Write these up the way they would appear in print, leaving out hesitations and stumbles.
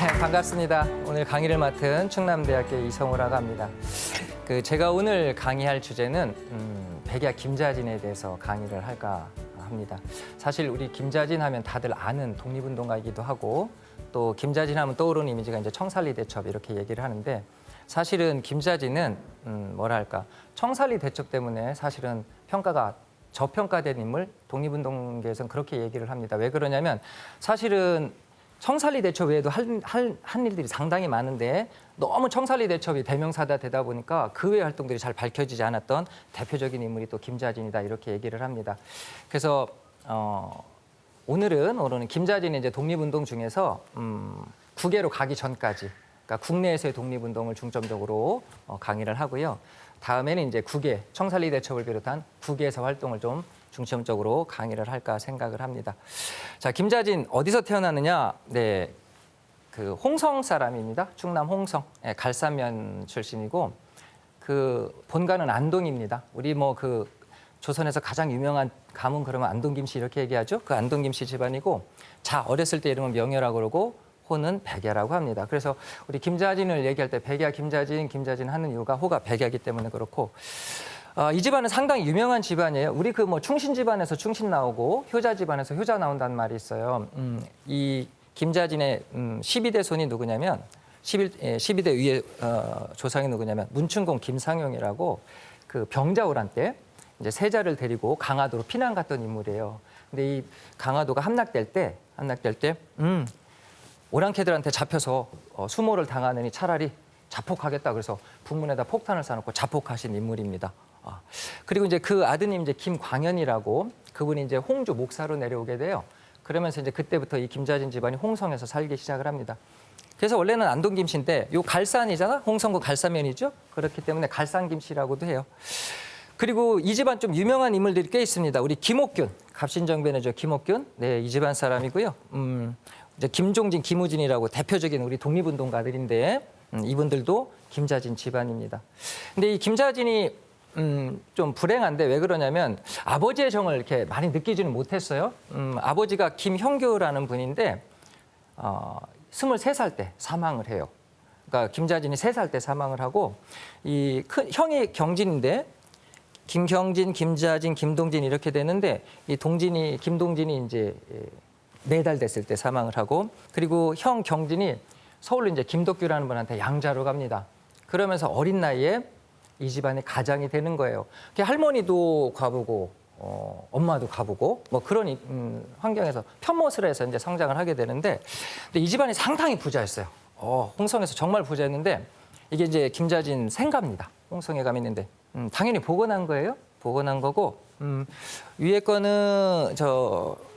반갑습니다. 오늘 강의를 맡은 충남대학교 이성우라고 합니다. 제가 오늘 강의할 주제는 백야 김자진에 대해서 강의를 할까 합니다. 사실 우리 김자진 하면 다들 아는 독립운동가이기도 하고 또 김자진 하면 떠오르는 이미지가 이제 청산리 대첩 이렇게 얘기를 하는데 사실은 김자진은 뭐랄까 청산리 대첩 때문에 사실은 평가가 저평가된 인물, 독립운동계에서는 그렇게 얘기를 합니다. 왜 그러냐면 사실은 청산리 대첩 외에도 한 일들이 상당히 많은데 너무 청산리 대첩이 대명사다 되다 보니까 그 외 활동들이 잘 밝혀지지 않았던 대표적인 인물이 또 김자진이다 이렇게 얘기를 합니다. 그래서 오늘은 김자진의 이제 독립운동 중에서 국외로 가기 전까지 그러니까 국내에서의 독립운동을 중점적으로 강의를 하고요. 다음에는 이제 국외, 청산리 대첩을 비롯한 국외에서 활동을 좀 중점적으로 강의를 할까 생각을 합니다. 자, 김자진 어디서 태어났느냐? 네, 그 홍성 사람입니다. 충남 홍성, 네, 갈산면 출신이고 그 본가는 안동입니다. 우리 조선에서 가장 유명한 가문 그러면 안동 김씨 이렇게 얘기하죠. 그 안동 김씨 집안이고 자 어렸을 때 이름은 명여라고 그러고 호는 백야라고 합니다. 그래서 우리 김자진을 얘기할 때 백야 김자진 하는 이유가 호가 백야이기 때문에 그렇고 이 집안은 상당히 유명한 집안이에요. 우리 충신 집안에서 충신 나오고 효자 집안에서 효자 나온다는 말이 있어요. 이 김자진의 12대 손이 누구냐면 12대 위의 조상이 누구냐면 문춘공 김상용이라고 그 병자호란 때 이제 세자를 데리고 강화도로 피난 갔던 인물이에요. 근데 이 강화도가 함락될 때 오랑캐들한테 잡혀서 수모를 당하느니 차라리 자폭하겠다. 그래서 북문에다 폭탄을 쏴놓고 자폭하신 인물입니다. 그리고 이제 그 아드님 이제 김광현이라고 그분이 이제 홍주 목사로 내려오게 돼요. 그러면서 이제 그때부터 이 김자진 집안이 홍성에서 살기 시작을 합니다. 그래서 원래는 안동 김씨인데 요 갈산이잖아. 홍성구 갈산면이죠. 그렇기 때문에 갈산 김씨라고도 해요. 그리고 이 집안 좀 유명한 인물들이 꽤 있습니다. 우리 김옥균, 갑신정변의 김옥균, 네, 이 집안 사람이고요. 이제 김종진, 김우진이라고 대표적인 우리 독립운동가들인데 이분들도 김자진 집안입니다. 근데 이 김자진이 좀 불행한데 왜 그러냐면 아버지의 정을 이렇게 많이 느끼지는 못했어요. 아버지가 김형규라는 분인데 23살 때 사망을 해요. 그러니까 김자진이 3살 때 사망을 하고 이 형이 경진인데 김경진, 김자진, 김동진 이렇게 되는데 이 김동진이 이제 4달 됐을 때 사망을 하고 그리고 형 경진이 서울로 이제 김덕규라는 분한테 양자로 갑니다. 그러면서 어린 나이에 이 집안의 가장이 되는 거예요. 할머니도 가보고 엄마도 가보고 그런 환경에서 편모를 해서 이제 성장을 하게 되는데 근데 이 집안이 상당히 부자였어요. 홍성에서 정말 부자였는데 이게 이제 김자진 생가입니다. 홍성에 가면 있는데 당연히 복원한 거예요. 복원한 거고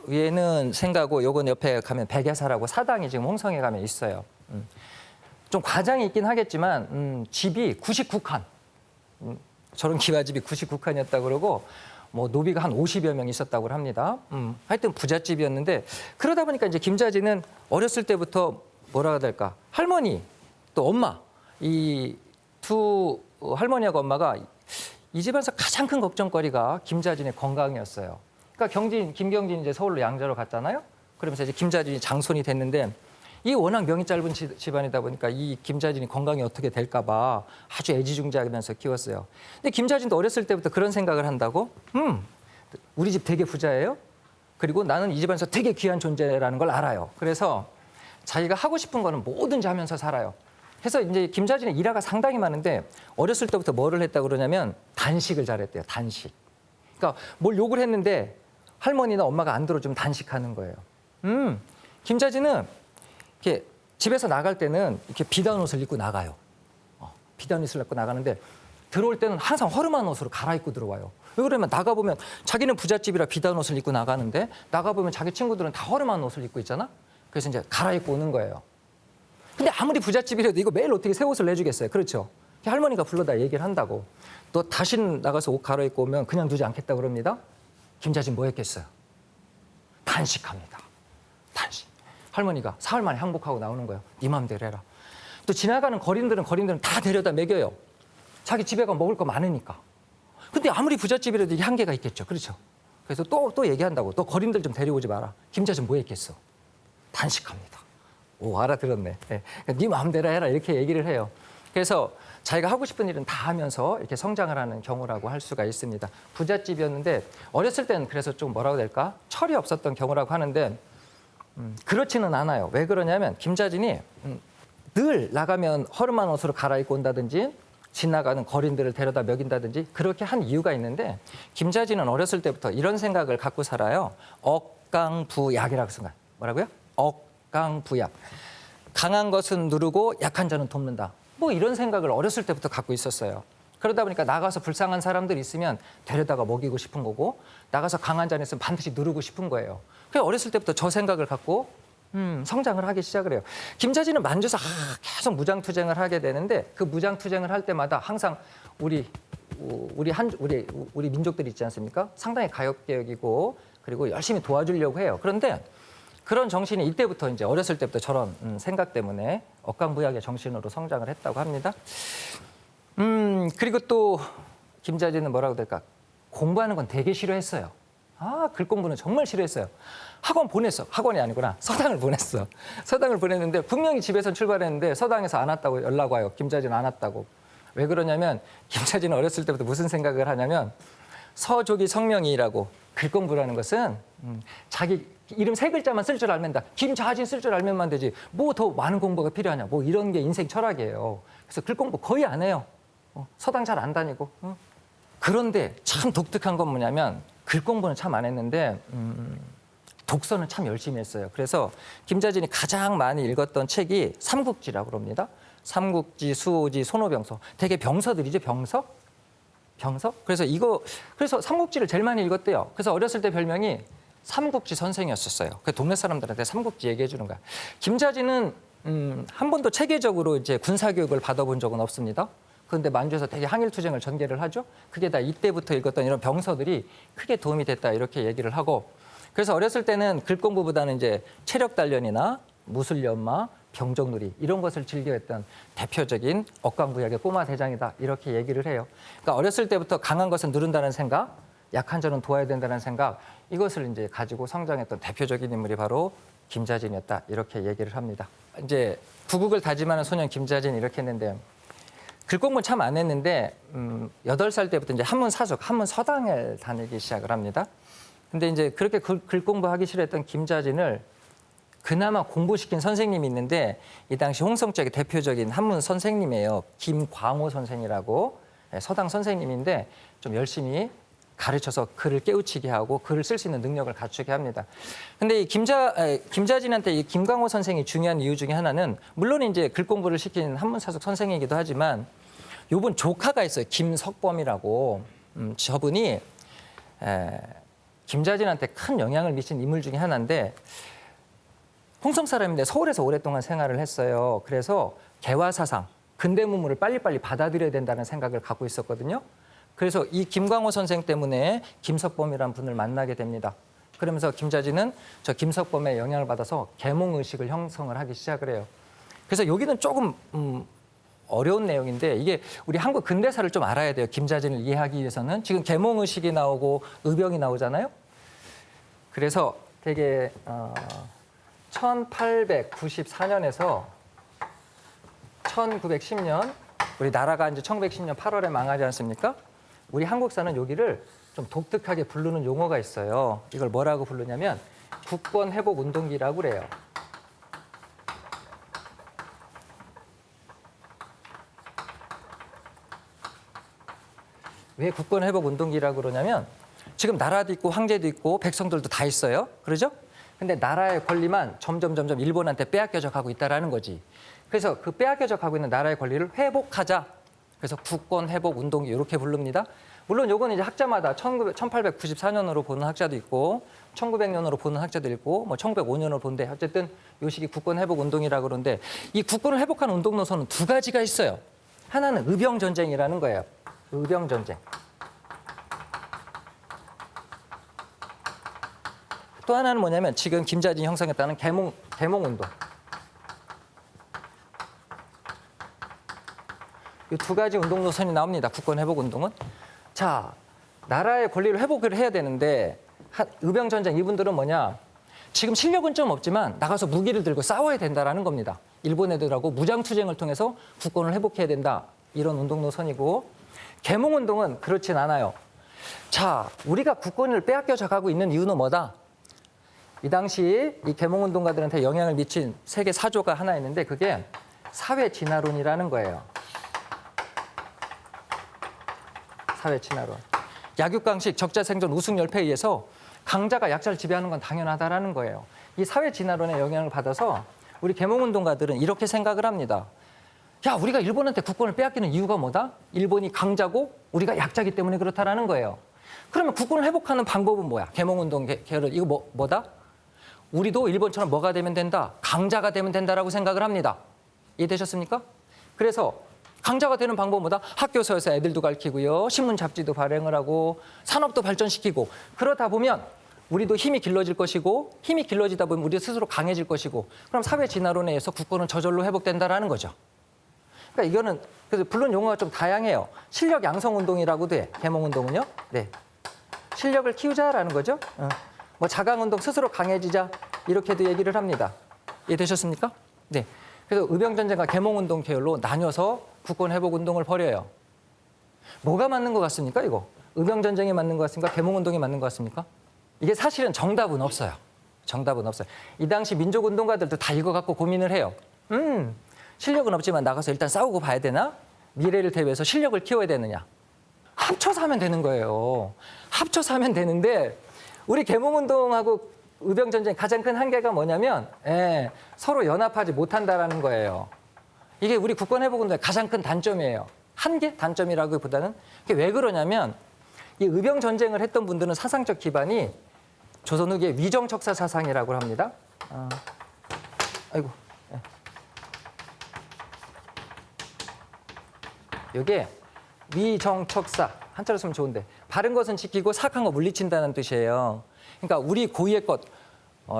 위에는 생가고 요건 옆에 가면 백야사라고 사당이 지금 홍성에 가면 있어요. 좀 과장이 있긴 하겠지만 집이 99칸. 저런 기와집이 99칸이었다고 그러고 노비가 한 50여 명 있었다고 합니다. 하여튼 부잣집이었는데 그러다 보니까 이제 김자진은 어렸을 때부터 뭐라 해야 될까? 할머니 또 엄마 이 두 할머니하고 엄마가 이 집안에서 가장 큰 걱정거리가 김자진의 건강이었어요. 그러니까 김경진이 이제 서울로 양자로 갔잖아요. 그러면서 이제 김자진이 장손이 됐는데 이 워낙 명이 짧은 집안이다 보니까 이 김자진이 건강이 어떻게 될까 봐 아주 애지중지하면서 키웠어요. 근데 김자진도 어렸을 때부터 그런 생각을 한다고? 우리 집 되게 부자예요. 그리고 나는 이 집안에서 되게 귀한 존재라는 걸 알아요. 그래서 자기가 하고 싶은 거는 뭐든지 하면서 살아요. 그래서 이제 김자진의 일화가 상당히 많은데 어렸을 때부터 뭐를 했다 그러냐면 단식을 잘했대요. 단식. 그러니까 뭘 욕을 했는데 할머니나 엄마가 안 들어주면 단식하는 거예요. 김자진은 이렇게 집에서 나갈 때는 이렇게 비단 옷을 입고 나가요. 비단 옷을 입고 나가는데 들어올 때는 항상 허름한 옷으로 갈아입고 들어와요. 왜 그러면 나가보면 자기는 부잣집이라 비단 옷을 입고 나가는데 나가보면 자기 친구들은 다 허름한 옷을 입고 있잖아. 그래서 이제 갈아입고 오는 거예요. 근데 아무리 부잣집이라도 이거 매일 어떻게 새 옷을 내주겠어요. 그렇죠. 할머니가 불러다 얘기를 한다고. 너 다시 나가서 옷 갈아입고 오면 그냥 두지 않겠다 그럽니다. 김자진 뭐 했겠어요? 단식합니다. 단식. 할머니가 사흘 만에 항복하고 나오는 거예요. 네 맘대로 해라. 또 지나가는 거린들은 다 데려다 먹여요. 자기 집에 가 먹을 거 많으니까. 근데 아무리 부잣집이라도 이게 한계가 있겠죠. 그렇죠. 그래서 또 얘기한다고. 너 거린들 좀 데려오지 마라. 김자진 뭐 했겠어? 단식합니다. 오, 알아들었네. 네. 네 마음대로 해라 이렇게 얘기를 해요. 그래서 자기가 하고 싶은 일은 다 하면서 이렇게 성장을 하는 경우라고 할 수가 있습니다. 부잣집이었는데 어렸을 때는 그래서 좀 뭐라고 될까? 철이 없었던 경우라고 하는데 그렇지는 않아요. 왜 그러냐면 김자진이 늘 나가면 허름한 옷으로 갈아입고 온다든지 지나가는 거린들을 데려다 먹인다든지 그렇게 한 이유가 있는데 김자진은 어렸을 때부터 이런 생각을 갖고 살아요. 억강부약이라고 생각. 뭐라고요? 억강부약. 강한 것은 누르고 약한 자는 돕는다. 뭐 이런 생각을 어렸을 때부터 갖고 있었어요. 그러다 보니까 나가서 불쌍한 사람들 있으면 데려다가 먹이고 싶은 거고 나가서 강한 자는 있으면 반드시 누르고 싶은 거예요. 그래서 어렸을 때부터 저 생각을 갖고 성장을 하기 시작을 해요. 김자진은 만주에서 계속 무장투쟁을 하게 되는데 그 무장투쟁을 할 때마다 항상 우리 민족들 있지 않습니까? 상당히 가엽게 여기고 그리고 열심히 도와주려고 해요. 그런데 그런 정신이 이때부터 이제 어렸을 때부터 저런 생각 때문에 억강부약의 정신으로 성장을 했다고 합니다. 그리고 또 김자진은 뭐라고 될까? 공부하는 건 되게 싫어했어요. 글 공부는 정말 싫어했어요. 학원 보냈어. 학원이 아니구나. 서당을 보냈어. 서당을 보냈는데 분명히 집에서 출발했는데 서당에서 안 왔다고 연락 와요. 김자진 안 왔다고. 왜 그러냐면 김자진은 어렸을 때부터 무슨 생각을 하냐면 서족이 성명이라고 글 공부라는 것은 자기 이름 3글자만 쓸 줄 알면 다. 김자진 쓸 줄 알면만 되지. 뭐 더 많은 공부가 필요하냐. 뭐 이런 게 인생 철학이에요. 그래서 글 공부 거의 안 해요. 서당 잘 안 다니고. 그런데 참 독특한 건 뭐냐면 글 공부는 참 안 했는데 독서는 참 열심히 했어요. 그래서 김자진이 가장 많이 읽었던 책이 삼국지라고 그럽니다. 삼국지, 수호지, 손오병서. 되게 병서들이죠, 병서? 병서? 그래서 삼국지를 제일 많이 읽었대요. 그래서 어렸을 때 별명이 삼국지 선생이었었어요. 그 동네 사람들한테 삼국지 얘기해 주는 거야. 김자진은 한 번도 체계적으로 이제 군사 교육을 받아본 적은 없습니다. 그런데 만주에서 되게 항일투쟁을 전개를 하죠. 그게 다 이때부터 읽었던 이런 병서들이 크게 도움이 됐다 이렇게 얘기를 하고 그래서 어렸을 때는 글 공부보다는 이제 체력 단련이나 무술연마, 병정놀이 이런 것을 즐겨했던 대표적인 억강부약의 꼬마 대장이다 이렇게 얘기를 해요. 그러니까 어렸을 때부터 강한 것은 누른다는 생각, 약한 자는 도와야 된다는 생각 이것을 이제 가지고 성장했던 대표적인 인물이 바로 김자진이었다 이렇게 얘기를 합니다. 이제 구국을 다짐하는 소년 김자진 이렇게 했는데 글 공부 참 안 했는데 8살 때부터 이제 한문 사숙, 한문 서당을 다니기 시작을 합니다. 근데 이제 그렇게 글 공부하기 싫어했던 김자진을 그나마 공부시킨 선생님이 있는데 이 당시 홍성 지역의 대표적인 한문 선생님이에요. 김광호 선생이라고 서당 선생님인데 좀 열심히 가르쳐서 글을 깨우치게 하고 글을 쓸 수 있는 능력을 갖추게 합니다. 근데 이 김자진한테 이 김광호 선생이 중요한 이유 중에 하나는 물론 이제 글 공부를 시킨 한문사숙 선생이기도 하지만 요번 조카가 있어요. 김석범이라고. 저분이 김자진한테 큰 영향을 미친 인물 중에 하나인데 홍성 사람인데 서울에서 오랫동안 생활을 했어요. 그래서 개화사상, 근대문물을 빨리빨리 받아들여야 된다는 생각을 갖고 있었거든요. 그래서 이 김광호 선생 때문에 김석범이라는 분을 만나게 됩니다. 그러면서 김자진은 저 김석범의 영향을 받아서 계몽의식을 형성을 하기 시작을 해요. 그래서 여기는 조금 어려운 내용인데 이게 우리 한국 근대사를 좀 알아야 돼요. 김자진을 이해하기 위해서는. 지금 계몽의식이 나오고 의병이 나오잖아요. 그래서 되게 1894년에서 1910년 우리 나라가 이제 1910년 8월에 망하지 않습니까? 우리 한국사는 여기를 좀 독특하게 부르는 용어가 있어요. 이걸 뭐라고 부르냐면 국권회복운동기라고 그래요. 왜 국권회복운동기라고 그러냐면 지금 나라도 있고 황제도 있고 백성들도 다 있어요. 그러죠? 근데 나라의 권리만 점점 일본한테 빼앗겨져 가고 있다는 거지. 그래서 그 빼앗겨져 가고 있는 나라의 권리를 회복하자. 그래서 국권회복운동기 이렇게 부릅니다. 물론 요거는 이제 학자마다 1894년으로 보는 학자도 있고 1900년으로 보는 학자도 있고 뭐 1905년으로 보는데 어쨌든 요 시기 국권회복운동이라고 그러는데 이 국권을 회복하는 운동 노선은 두 가지가 있어요. 하나는 의병전쟁이라는 거예요. 의병전쟁. 또 하나는 뭐냐면 지금 김자진이 형성했다는 계몽운동. 이 두 가지 운동 노선이 나옵니다. 국권회복운동은. 자, 나라의 권리를 회복을 해야 되는데 의병전쟁 이분들은 뭐냐. 지금 실력은 좀 없지만 나가서 무기를 들고 싸워야 된다라는 겁니다. 일본 애들하고 무장투쟁을 통해서 국권을 회복해야 된다. 이런 운동 노선이고, 계몽운동은 그렇진 않아요. 자, 우리가 국권을 빼앗겨져 가고 있는 이유는 뭐다? 이 당시 이 계몽운동가들한테 영향을 미친 세계 사조가 하나 있는데 그게 사회진화론이라는 거예요. 사회진화론. 약육강식, 적자생존, 우승열패에 의해서 강자가 약자를 지배하는 건 당연하다라는 거예요. 이 사회진화론의 영향을 받아서 우리 계몽운동가들은 이렇게 생각을 합니다. 야, 우리가 일본한테 국권을 빼앗기는 이유가 뭐다? 일본이 강자고 우리가 약자기 때문에 그렇다라는 거예요. 그러면 국권을 회복하는 방법은 뭐야? 계몽운동 계열은 이거 뭐다? 우리도 일본처럼 뭐가 되면 된다? 강자가 되면 된다라고 생각을 합니다. 이해되셨습니까? 그래서 강자가 되는 방법은 뭐다? 학교에서 애들도 가르치고요. 신문 잡지도 발행을 하고 산업도 발전시키고 그러다 보면 우리도 힘이 길러질 것이고 힘이 길러지다 보면 우리 스스로 강해질 것이고 그럼 사회 진화론에 의해서 국권은 저절로 회복된다라는 거죠. 그러니까 이거는 그래서 물론 용어가 좀 다양해요. 실력 양성 운동이라고도 해. 계몽 운동은요. 네. 실력을 키우자라는 거죠. 뭐 자강 운동 스스로 강해지자 이렇게도 얘기를 합니다. 이해되셨습니까? 네. 그래서 의병전쟁과 계몽운동 계열로 나뉘어서 국권 회복 운동을 벌여요. 뭐가 맞는 것 같습니까, 이거? 의병전쟁이 맞는 것 같습니까? 계몽운동이 맞는 것 같습니까? 이게 사실은 정답은 없어요. 정답은 없어요. 이 당시 민족운동가들도 다 이거 갖고 고민을 해요. 실력은 없지만 나가서 일단 싸우고 봐야 되나? 미래를 대비해서 실력을 키워야 되느냐? 합쳐서 하면 되는 거예요. 합쳐서 하면 되는데 우리 계몽운동하고 의병전쟁 가장 큰 한계가 뭐냐면 서로 연합하지 못한다라는 거예요. 이게 우리 국권회복운동의 가장 큰 단점이에요. 한계? 단점이라기보다는 이게 왜 그러냐면 이 의병전쟁을 했던 분들은 사상적 기반이 조선 후기의 위정척사 사상이라고 합니다. 아이고. 이게 위정척사 한자로 쓰면 좋은데 바른 것은 지키고 사악한 거 물리친다는 뜻이에요. 그러니까 우리 고유의 것,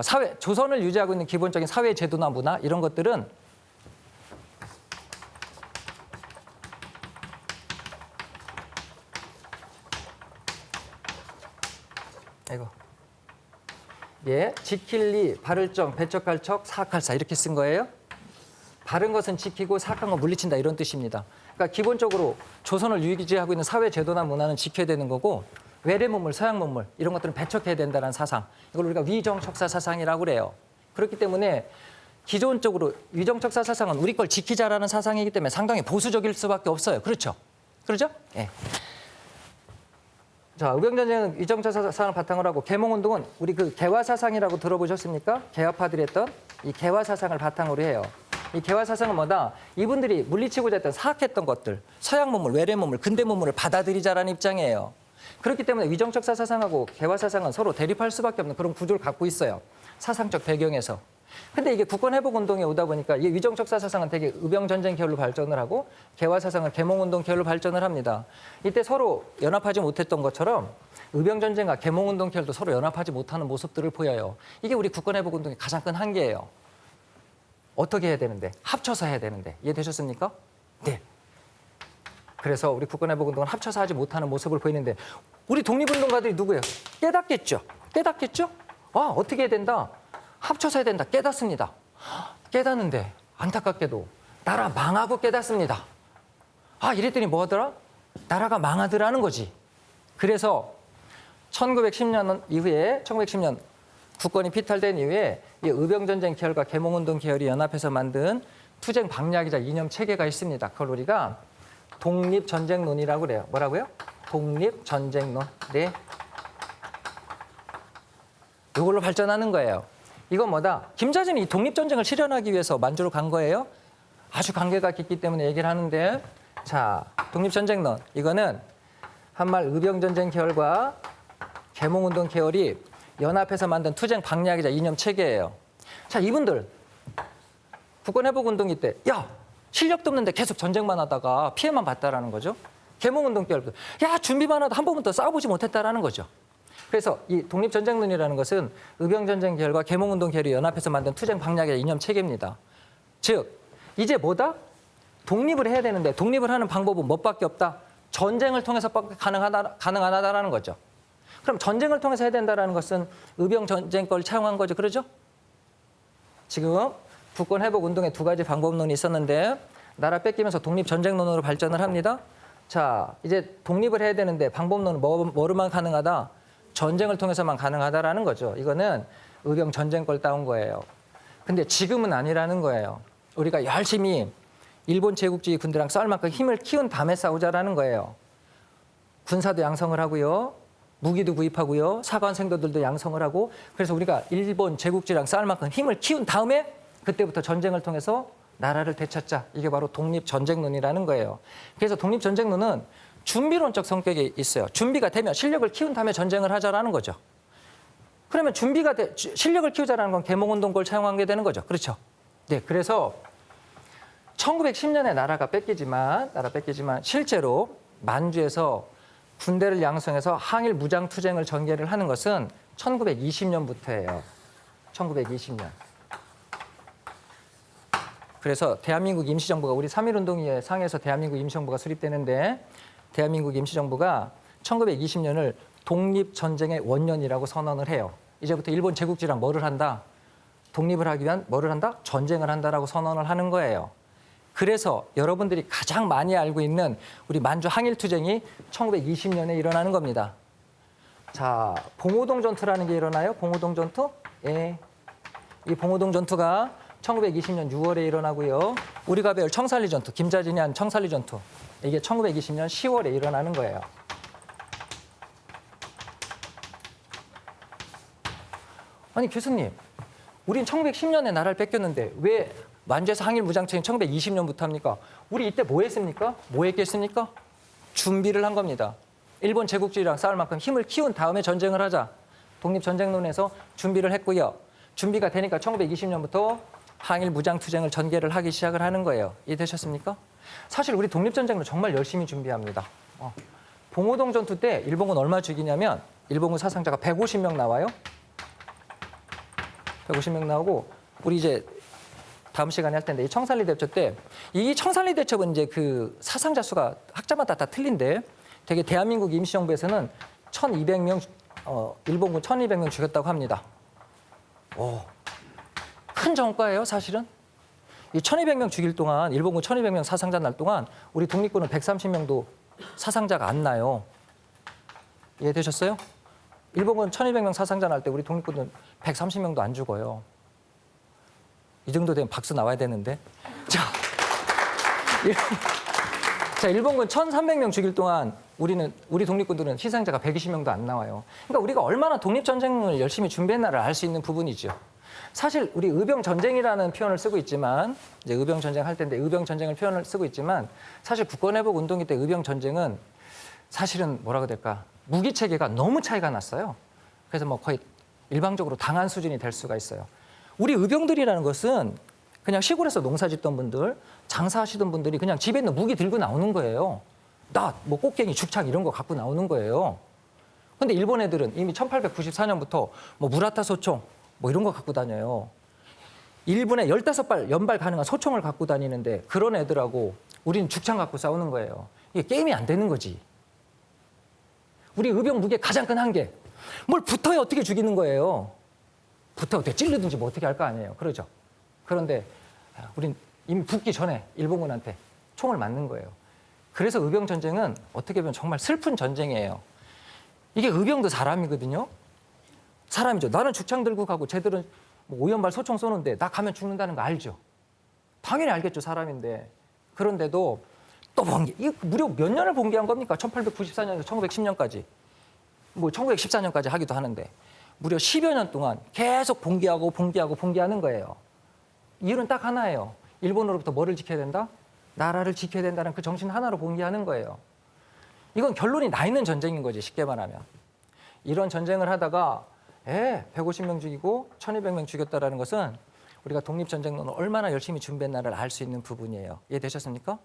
사회, 조선을 유지하고 있는 기본적인 사회 제도나 문화 이런 것들은 지킬 리, 바를 정, 배척할 척, 사악할 사 이렇게 쓴 거예요. 바른 것은 지키고 사악한 거 물리친다 이런 뜻입니다. 그러니까 기본적으로 조선을 유지하고 있는 사회 제도나 문화는 지켜야 되는 거고 외래 문물, 서양 문물 이런 것들은 배척해야 된다는 사상. 이걸 우리가 위정척사 사상이라고 그래요. 그렇기 때문에 기존적으로 위정척사 사상은 우리 걸 지키자라는 사상이기 때문에 상당히 보수적일 수밖에 없어요. 그렇죠? 그렇죠? 예. 자, 의병전쟁은 위정척사 사상을 바탕으로 하고 계몽운동은 우리 그 개화사상이라고 들어보셨습니까? 개화파들이 했던 이 개화사상을 바탕으로 해요. 이 개화사상은 뭐다? 이분들이 물리치고자 했던 사악했던 것들, 서양 문물, 외래 문물, 근대 문물을 받아들이자라는 입장이에요. 그렇기 때문에 위정척사 사상하고 개화사상은 서로 대립할 수밖에 없는 그런 구조를 갖고 있어요. 사상적 배경에서. 근데 이게 국권회복운동에 오다 보니까 이 위정척사 사상은 되게 의병전쟁 계열로 발전을 하고 개화사상은 계몽운동 계열로 발전을 합니다. 이때 서로 연합하지 못했던 것처럼 의병전쟁과 계몽운동 계열도 서로 연합하지 못하는 모습들을 보여요. 이게 우리 국권회복운동의 가장 큰 한계예요. 어떻게 해야 되는데? 합쳐서 해야 되는데. 이해되셨습니까? 네. 그래서 우리 국권회복운동은 합쳐서 하지 못하는 모습을 보이는데 우리 독립운동가들이 누구예요? 깨닫겠죠? 깨닫겠죠? 어떻게 해야 된다? 합쳐서 해야 된다. 깨닫습니다. 깨닫는데 안타깝게도 나라 망하고 깨닫습니다. 이랬더니 뭐 하더라? 나라가 망하더라는 거지. 그래서 1910년 이후에 1910년 국권이 피탈된 이후에 이 의병전쟁 계열과 계몽운동 계열이 연합해서 만든 투쟁 방략이자 이념 체계가 있습니다. 그걸 우리가 독립전쟁론이라고 그래요. 뭐라고요? 독립전쟁론. 네. 이걸로 발전하는 거예요. 이건 뭐다? 김자진이 이 독립전쟁을 실현하기 위해서 만주로 간 거예요. 아주 관계가 깊기 때문에 얘기를 하는데 자, 독립전쟁론. 이거는 한말 의병전쟁 계열과 계몽운동 계열이 연합해서 만든 투쟁 방략이자 이념 체계예요. 자, 이분들 국권회복운동이 때 실력도 없는데 계속 전쟁만 하다가 피해만 봤다라는 거죠. 계몽운동 계열도 준비만 하다 한 번부터 싸워보지 못했다라는 거죠. 그래서 이 독립전쟁론이라는 것은 의병전쟁 계열과 계몽운동 계열이 연합해서 만든 투쟁 방략의 이념 체계입니다. 즉 이제 뭐다? 독립을 해야 되는데 독립을 하는 방법은 뭐밖에 없다? 전쟁을 통해서 가능하다라는 거죠. 그럼 전쟁을 통해서 해야 된다는 것은 의병 전쟁권을 차용한 거죠. 그러죠? 지금 국권 회복 운동에 두 가지 방법론이 있었는데 나라 뺏기면서 독립전쟁론으로 발전을 합니다. 자, 이제 독립을 해야 되는데 방법론은 뭐로만 가능하다? 전쟁을 통해서만 가능하다라는 거죠. 이거는 의병 전쟁권을 따온 거예요. 근데 지금은 아니라는 거예요. 우리가 열심히 일본 제국주의 군대랑 싸울 만큼 힘을 키운 다음에 싸우자라는 거예요. 군사도 양성을 하고요. 무기도 구입하고요. 사관생도들도 양성을 하고 그래서 우리가 일본 제국주의랑 싸울 만큼 힘을 키운 다음에 그때부터 전쟁을 통해서 나라를 되찾자. 이게 바로 독립전쟁론이라는 거예요. 그래서 독립전쟁론은 준비론적 성격이 있어요. 준비가 되면 실력을 키운 다음에 전쟁을 하자라는 거죠. 그러면 실력을 키우자라는 건 계몽운동권을 차용한 게 되는 거죠. 그렇죠? 네, 그래서 1910년에 나라가 뺏기지만 실제로 만주에서 군대를 양성해서 항일 무장투쟁을 전개를 하는 것은 1920년부터예요. 1920년. 그래서 대한민국 임시정부가 우리 3.1운동에 상해서 대한민국 임시정부가 수립되는데 대한민국 임시정부가 1920년을 독립전쟁의 원년이라고 선언을 해요. 이제부터 일본 제국주의랑 뭐를 한다? 독립을 하기 위한 뭐를 한다? 전쟁을 한다라고 선언을 하는 거예요. 그래서 여러분들이 가장 많이 알고 있는 우리 만주 항일투쟁이 1920년에 일어나는 겁니다. 자, 봉오동 전투라는 게 일어나요. 봉오동 전투? 예. 이 봉오동 전투가 1920년 6월에 일어나고요. 우리가 배울 청산리 전투, 김자진이 한 청산리 전투. 이게 1920년 10월에 일어나는 거예요. 아니 교수님, 우린 1910년에 나라를 뺏겼는데 왜 만주에서 항일 무장투쟁 1920년부터 합니까? 우리 이때 뭐 했습니까? 뭐 했겠습니까? 준비를 한 겁니다. 일본 제국주의랑 싸울 만큼 힘을 키운 다음에 전쟁을 하자. 독립전쟁론에서 준비를 했고요. 준비가 되니까 1920년부터 항일 무장투쟁을 전개를 하기 시작을 하는 거예요. 이해되셨습니까? 사실 우리 독립전쟁을 정말 열심히 준비합니다. 봉오동 전투 때 일본군 얼마 죽이냐면 일본군 사상자가 150명 나와요. 150명 나오고 우리 이제 다음 시간에 할 텐데 이 청산리 대첩 때 이 청산리 대첩은 이제 그 사상자 수가 학자마다 다 틀린데 되게 대한민국 임시정부에서는 1,200명 일본군 1,200명 죽였다고 합니다. 오, 큰 전과예요, 사실은. 이 1,200명 죽일 동안 일본군 1,200명 사상자 날 동안 우리 독립군은 130명도 사상자가 안 나요. 이해되셨어요? 일본군 1,200명 사상자 날 때 우리 독립군은 130명도 안 죽어요. 이 정도 되면 박수 나와야 되는데. 자, 일본군 1,300명 죽일 동안 우리 독립군들은 희생자가 120명도 안 나와요. 그러니까 우리가 얼마나 독립전쟁을 열심히 준비했나를 알 수 있는 부분이죠. 사실 우리 의병전쟁이라는 표현을 쓰고 있지만 이제 의병전쟁 할 텐데 의병전쟁을 표현을 쓰고 있지만 사실 국권회복 운동기 때 의병전쟁은 사실은 뭐라고 해야 될까? 무기 체계가 너무 차이가 났어요. 그래서 뭐 거의 일방적으로 당한 수준이 될 수가 있어요. 우리 의병들이라는 것은 그냥 시골에서 농사 짓던 분들, 장사하시던 분들이 그냥 집에 있는 무기 들고 나오는 거예요. 뭐 꽃갱이, 죽창 이런 거 갖고 나오는 거예요. 근데 일본 애들은 이미 1894년부터 뭐 무라타 소총 뭐 이런 거 갖고 다녀요. 1분에 15발 연발 가능한 소총을 갖고 다니는데 그런 애들하고 우리는 죽창 갖고 싸우는 거예요. 이게 게임이 안 되는 거지. 우리 의병 무기의 가장 큰 한계. 뭘 붙어야 어떻게 죽이는 거예요. 붙어 어떻게 찔르든지 뭐 어떻게 할 거 아니에요. 그러죠. 그런데 우린 이미 붙기 전에 일본군한테 총을 맞는 거예요. 그래서 의병 전쟁은 어떻게 보면 정말 슬픈 전쟁이에요. 이게 의병도 사람이거든요. 사람이죠. 나는 죽창 들고 가고 쟤들은 뭐 오연발 소총 쏘는데 나 가면 죽는다는 거 알죠. 당연히 알겠죠. 사람인데. 그런데도 또 번개. 이 무려 몇 년을 봉기한 겁니까? 1894년에서 1910년까지. 뭐 1914년까지 하기도 하는데 무려 10여 년 동안 계속 봉기하는 거예요. 이유는 딱 하나예요. 일본으로부터 뭐를 지켜야 된다? 나라를 지켜야 된다는 그 정신 하나로 봉기하는 거예요. 이건 결론이 나 있는 전쟁인 거지, 쉽게 말하면. 이런 전쟁을 하다가 150명 죽이고 1,200명 죽였다는 것은 우리가 독립전쟁론을 얼마나 열심히 준비했나를 알 수 있는 부분이에요. 이해되셨습니까?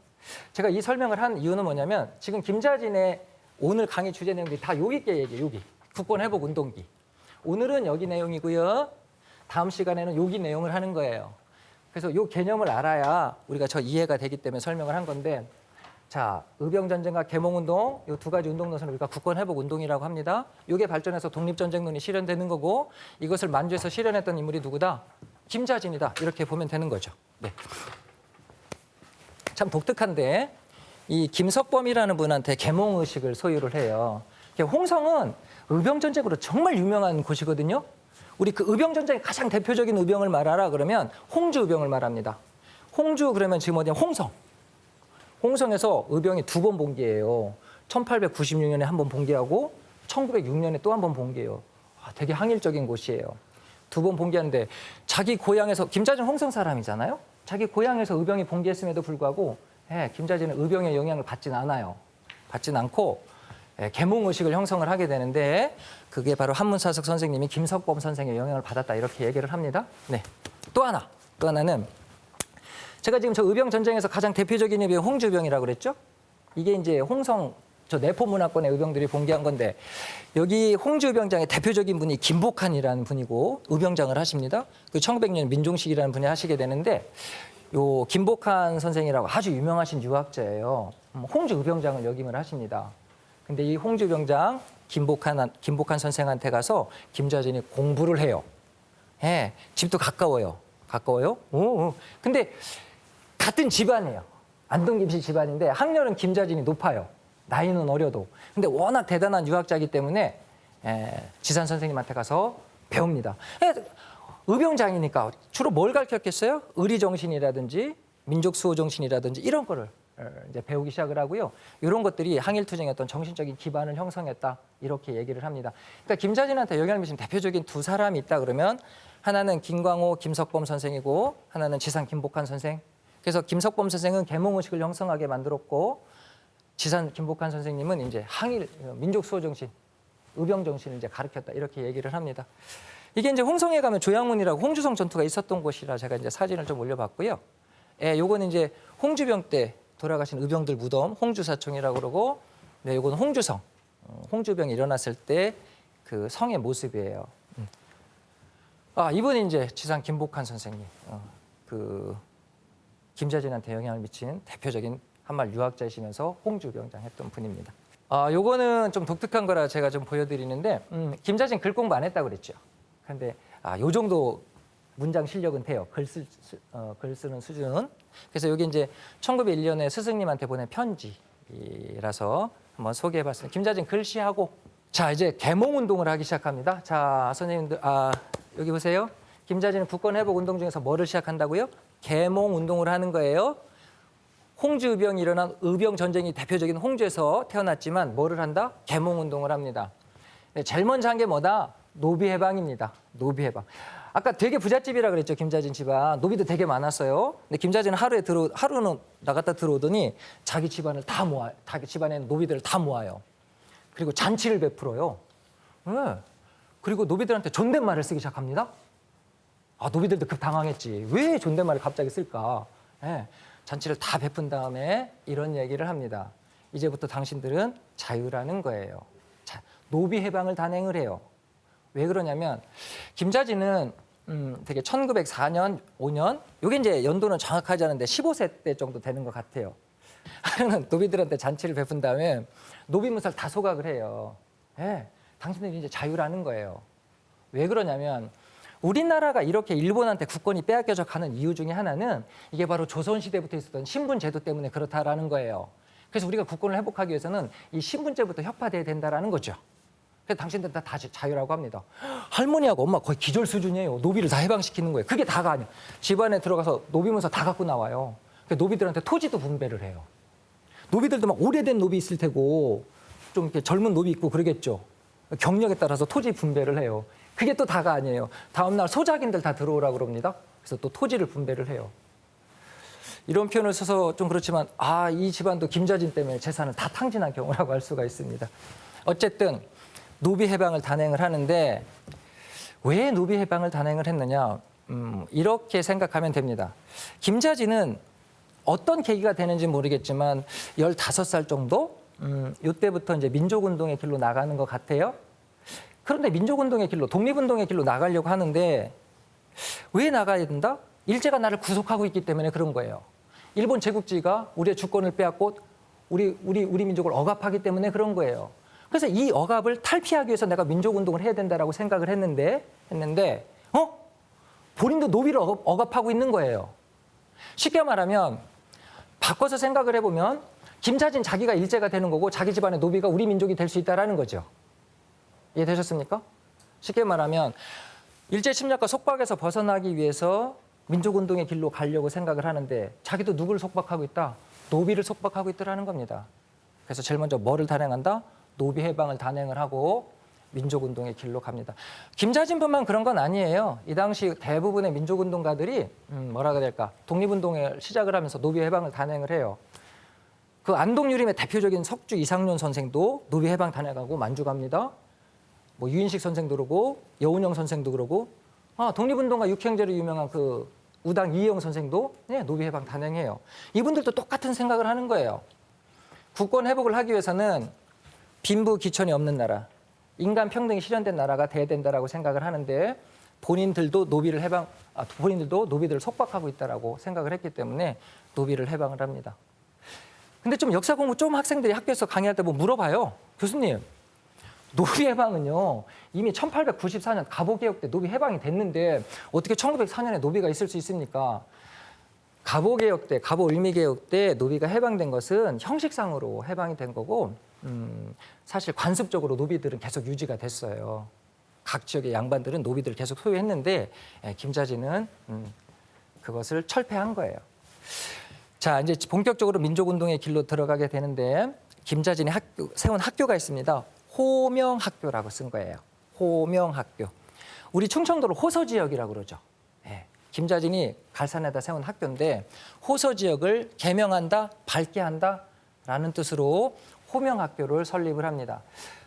제가 이 설명을 한 이유는 뭐냐면 지금 김자진의 오늘 강의 주제 내용들이 다 여기 있게 얘기해요. 여기. 국권회복 운동기. 오늘은 여기 내용이고요. 다음 시간에는 여기 내용을 하는 거예요. 그래서 이 개념을 알아야 우리가 저 이해가 되기 때문에 설명을 한 건데 자, 의병전쟁과 계몽운동 이 두 가지 운동 노선을 우리가 국권회복 운동이라고 합니다. 이게 발전해서 독립전쟁론이 실현되는 거고 이것을 만주에서 실현했던 인물이 누구다? 김자진이다. 이렇게 보면 되는 거죠. 네. 참 독특한데 이 김석범이라는 분한테 계몽의식을 소유를 해요. 홍성은 의병전쟁으로 정말 유명한 곳이거든요. 우리 그 의병전쟁의 가장 대표적인 의병을 말하라 그러면 홍주 의병을 말합니다. 홍주 그러면 지금 어디냐? 홍성. 홍성에서 의병이 두 번 봉기해요. 1896년에 한 번 봉기하고 1906년에 또 한 번 봉기해요. 되게 항일적인 곳이에요. 두 번 봉기하는데 자기 고향에서 김자진 홍성 사람이잖아요. 자기 고향에서 의병이 봉기했음에도 불구하고 김자진은 의병의 영향을 받진 않아요. 받진 않고 계몽의식을 형성을 하게 되는데 그게 바로 한문사석 선생님이 김석범 선생의 영향을 받았다 이렇게 얘기를 합니다. 네. 또 하나는 제가 지금 저 의병 전쟁에서 가장 대표적인 의병이 홍주병이라고 그랬죠? 이게 이제 홍성 저 내포 문화권의 의병들이 봉기한 건데 여기 홍주병장의 대표적인 분이 김복한이라는 분이고 의병장을 하십니다. 그 1900년 민종식이라는 분이 하시게 되는데 요 김복한 선생이라고 아주 유명하신 유학자예요. 홍주 의병장을 역임을 하십니다. 근데 이 홍주 병장 김복한 선생한테 가서 김자진이 공부를 해요. 집도 가까워요. 근데 같은 집안이에요. 안동김씨 집안인데 학년은 김자진이 높아요. 나이는 어려도. 근데 워낙 대단한 유학자이기 때문에 지산 선생님한테 가서 배웁니다. 의병장이니까 주로 뭘 가르쳤겠어요? 의리정신이라든지 민족수호정신이라든지 이런 거를 이제 배우기 시작을 하고요. 이런 것들이 항일투쟁의 어떤 정신적인 기반을 형성했다. 이렇게 얘기를 합니다. 그러니까 김자진한테 영향을 미친 대표적인 두 사람이 있다 그러면 하나는 김광호, 김석범 선생이고 하나는 지산 김복한 선생. 그래서 김석범 선생은 계몽의식을 형성하게 만들었고 지산 김복한 선생님은 이제 항일, 민족수호정신, 의병정신을 이제 가르쳤다. 이렇게 얘기를 합니다. 이게 이제 홍성에 가면 조양문이라고 홍주성 전투가 있었던 곳이라 제가 이제 사진을 좀 올려봤고요. 요거는 이제 홍주병 때 돌아가신 의병들 무덤 홍주사총이라고 그러고, 네, 요거는 홍주성, 홍주병이 일어났을 때 그 성의 모습이에요. 이분이 이제 지산 김복한 선생님, 그 김자진한테 영향을 미친 대표적인 한말 유학자이시면서 홍주병장 했던 분입니다. 요거는 좀 독특한 거라 제가 좀 보여드리는데, 김자진 글 공부 안 했다고 그랬죠. 근데 요 정도 문장 실력은 돼요. 글 쓰는 수준은. 그래서 여기 이제 1901년에 스승님한테 보낸 편지라서 한번 소개해봤습니다. 김자진 글씨하고 자 이제 계몽운동을 하기 시작합니다. 자 선생님들 여기 보세요. 김자진은 국권회복운동 중에서 뭐를 시작한다고요? 계몽운동을 하는 거예요. 홍주의병이 일어난 의병전쟁이 대표적인 홍주에서 태어났지만 뭐를 한다? 계몽운동을 합니다. 제일 먼저 한 게 뭐다? 노비해방입니다. 노비해방. 아까 되게 부잣집이라 그랬죠. 김자진 집안. 노비도 되게 많았어요. 근데 김자진은 하루는 나갔다 들어오더니 자기 집안을 다 모아요. 자기 집안에 있는 노비들을 다 모아요. 그리고 잔치를 베풀어요. 그리고 노비들한테 존댓말을 쓰기 시작합니다. 노비들도 급 당황했지. 왜 존댓말을 갑자기 쓸까? 잔치를 다 베푼 다음에 이런 얘기를 합니다. 이제부터 당신들은 자유라는 거예요. 자, 노비 해방을 단행을 해요. 왜 그러냐면 김자진은 되게 1904년, 5년 이게 이제 연도는 정확하지 않은데 15세 때 정도 되는 것 같아요. 하루는 노비들한테 잔치를 베푼 다음에 노비 문서를 다 소각을 해요. 당신들이 이제 자유라는 거예요. 왜 그러냐면 우리나라가 이렇게 일본한테 국권이 빼앗겨져 가는 이유 중에 하나는 이게 바로 조선시대부터 있었던 신분제도 때문에 그렇다라는 거예요. 그래서 우리가 국권을 회복하기 위해서는 이 신분제부터 혁파돼야 된다라는 거죠. 그래서 당신들 다 자유라고 합니다. 할머니하고 엄마 거의 기절 수준이에요. 노비를 다 해방시키는 거예요. 그게 다가 아니야. 집안에 들어가서 노비 문서 다 갖고 나와요. 노비들한테 토지도 분배를 해요. 노비들도 막 오래된 노비 있을 테고 좀 이렇게 젊은 노비 있고 그러겠죠. 경력에 따라서 토지 분배를 해요. 그게 또 다가 아니에요. 다음 날 소작인들 다 들어오라고 그럽니다. 그래서 또 토지를 분배를 해요. 이런 표현을 써서 좀 그렇지만 이 집안도 김자진 때문에 재산을 다 탕진한 경우라고 할 수가 있습니다. 어쨌든 노비 해방을 단행을 하는데 왜 노비 해방을 단행을 했느냐? 이렇게 생각하면 됩니다. 김자진은 어떤 계기가 되는지 모르겠지만 15살 정도? 이때부터 이제 민족운동의 길로 나가는 것 같아요. 그런데 민족운동의 길로, 독립운동의 길로 나가려고 하는데 왜 나가야 된다? 일제가 나를 구속하고 있기 때문에 그런 거예요. 일본 제국주의가 우리의 주권을 빼앗고 우리 민족을 억압하기 때문에 그런 거예요. 그래서 이 억압을 탈피하기 위해서 내가 민족운동을 해야 된다라고 생각을 했는데 본인도 노비를 억압하고 있는 거예요. 쉽게 말하면 바꿔서 생각을 해보면 김자진 자기가 일제가 되는 거고 자기 집안의 노비가 우리 민족이 될 수 있다는 거죠. 이해되셨습니까? 쉽게 말하면 일제 침략과 속박에서 벗어나기 위해서 민족운동의 길로 가려고 생각을 하는데 자기도 누구를 속박하고 있다? 노비를 속박하고 있더라는 겁니다. 그래서 제일 먼저 뭐를 단행한다? 노비 해방을 단행을 하고 민족운동의 길로 갑니다. 김자진뿐만 그런 건 아니에요. 이 당시 대부분의 민족운동가들이 뭐라 그래야 될까? 독립운동을 시작을 하면서 노비 해방을 단행을 해요. 그 안동유림의 대표적인 석주 이상론 선생도 노비 해방 단행하고 만주갑니다. 뭐 유인식 선생도 그러고 여운형 선생도 그러고 독립운동가 육형제로 유명한 그 우당 이혜영 선생도 노비 해방 단행해요. 이분들도 똑같은 생각을 하는 거예요. 국권 회복을 하기 위해서는 빈부 기천이 없는 나라, 인간 평등이 실현된 나라가 돼야 된다라고 생각을 하는데 본인들도 노비들을 속박하고 있다라고 생각을 했기 때문에 노비를 해방을 합니다. 근데 좀 역사 공부 좀 학생들이 학교에서 강의할 때 뭐 물어봐요. 교수님, 노비 해방은요 이미 1894년 갑오개혁 때 노비 해방이 됐는데 어떻게 1904년에 노비가 있을 수 있습니까? 갑오개혁 때, 갑오을미개혁 때 노비가 해방된 것은 형식상으로 해방이 된 거고 사실 관습적으로 노비들은 계속 유지가 됐어요. 각 지역의 양반들은 노비들을 계속 소유했는데 김자진은 그것을 철폐한 거예요. 자, 이제 본격적으로 민족운동의 길로 들어가게 되는데 김자진이 세운 학교가 있습니다. 호명학교라고 쓴 거예요. 호명학교. 우리 충청도를 호서지역이라고 그러죠. 김자진이 갈산에다 세운 학교인데 호서지역을 개명한다, 밝게 한다라는 뜻으로 호명학교를 설립을 합니다.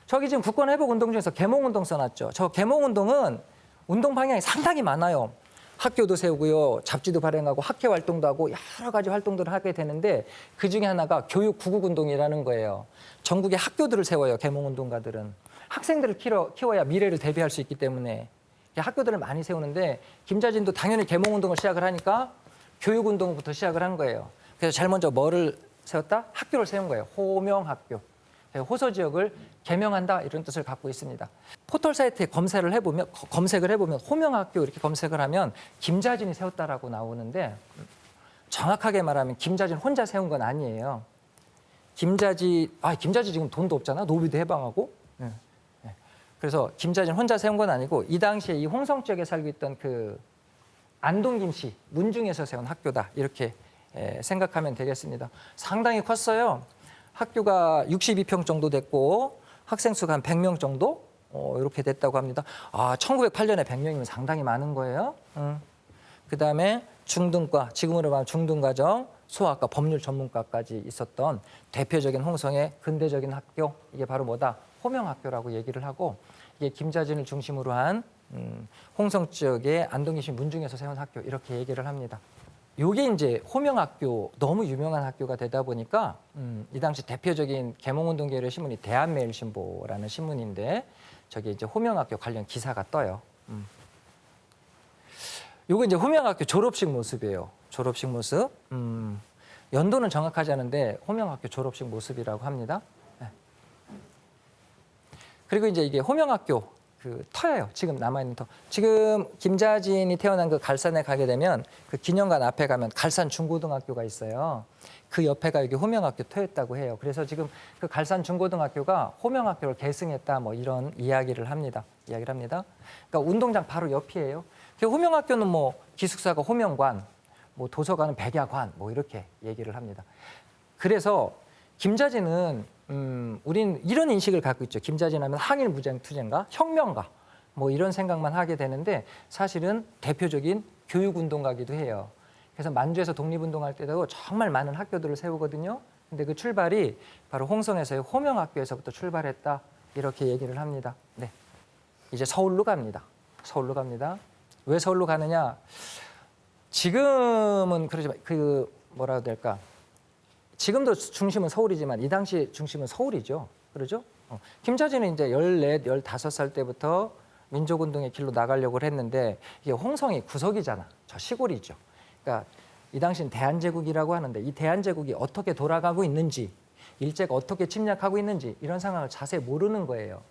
저기 지금 국권회복운동 중에서 계몽운동 써놨죠. 저 계몽운동은 운동 방향이 상당히 많아요. 학교도 세우고요, 잡지도 발행하고 학회 활동도 하고 여러 가지 활동들을 하게 되는데 그중에 하나가 교육구국운동이라는 거예요. 전국에 학교들을 세워요, 계몽운동가들은. 학생들을 키워야 미래를 대비할 수 있기 때문에 학교들을 많이 세우는데 김자진도 당연히 계몽운동을 시작을 하니까 교육운동부터 시작을 한 거예요. 그래서 제일 먼저 뭐를 세웠다? 학교를 세운 거예요. 호명학교. 호서 지역을 개명한다 이런 뜻을 갖고 있습니다. 포털 사이트에 검색을 해보면 호명학교 이렇게 검색을 하면 김자진이 세웠다라고 나오는데 정확하게 말하면 김자진 혼자 세운 건 아니에요. 김자진 지금 돈도 없잖아. 노비도 해방하고. 그래서 김자진 혼자 세운 건 아니고 이 당시에 이 홍성 지역에 살고 있던 그 안동 김씨 문중에서 세운 학교다 이렇게 생각하면 되겠습니다. 상당히 컸어요. 학교가 62평 정도 됐고 학생 수가 한 100명 정도 이렇게 됐다고 합니다. 1908년에 100명이면 상당히 많은 거예요. 그다음에 중등과, 지금으로 말하면 중등과정, 수학과, 법률 전문과까지 있었던 대표적인 홍성의 근대적인 학교, 이게 바로 뭐다? 호명학교라고 얘기를 하고 이게 김자진을 중심으로 한 홍성 지역의 안동이신 문중에서 세운 학교 이렇게 얘기를 합니다. 이게 이제 호명학교, 너무 유명한 학교가 되다 보니까 이 당시 대표적인 계몽운동 계열의 신문이 대한매일신보라는 신문인데 저기 이제 호명학교 관련 기사가 떠요. 요거 이제 호명학교 졸업식 모습이에요. 졸업식 모습. 연도는 정확하지 않은데 호명학교 졸업식 모습이라고 합니다. 그리고 이제 이게 호명학교 그 터예요. 지금 남아있는 터. 지금 김자진이 태어난 그 갈산에 가게 되면 그 기념관 앞에 가면 갈산 중고등학교가 있어요. 그 옆에가 여기 호명학교 터였다고 해요. 그래서 지금 그 갈산 중고등학교가 호명학교를 계승했다 뭐 이런 이야기를 합니다. 그러니까 운동장 바로 옆이에요. 그 호명학교는 뭐 기숙사가 호명관, 뭐 도서관은 백야관 뭐 이렇게 얘기를 합니다. 그래서 김자진은 우린 이런 인식을 갖고 있죠. 김자진 하면 항일무장투쟁가, 혁명가 뭐 이런 생각만 하게 되는데 사실은 대표적인 교육운동가기도 해요. 그래서 만주에서 독립운동할 때도 정말 많은 학교들을 세우거든요. 근데 그 출발이 바로 홍성에서의 호명학교에서부터 출발했다 이렇게 얘기를 합니다. 네, 이제 서울로 갑니다. 왜 서울로 가느냐? 지금은 그러지만 그 뭐라 해야 될까? 지금도 중심은 서울이지만 이 당시 중심은 서울이죠. 그러죠? 김자진은 이제 14, 15살 때부터 민족운동의 길로 나가려고 했는데 이게 홍성이 구석이잖아. 저 시골이죠. 그러니까 이 당시는 대한제국이라고 하는데 이 대한제국이 어떻게 돌아가고 있는지 일제가 어떻게 침략하고 있는지 이런 상황을 자세히 모르는 거예요.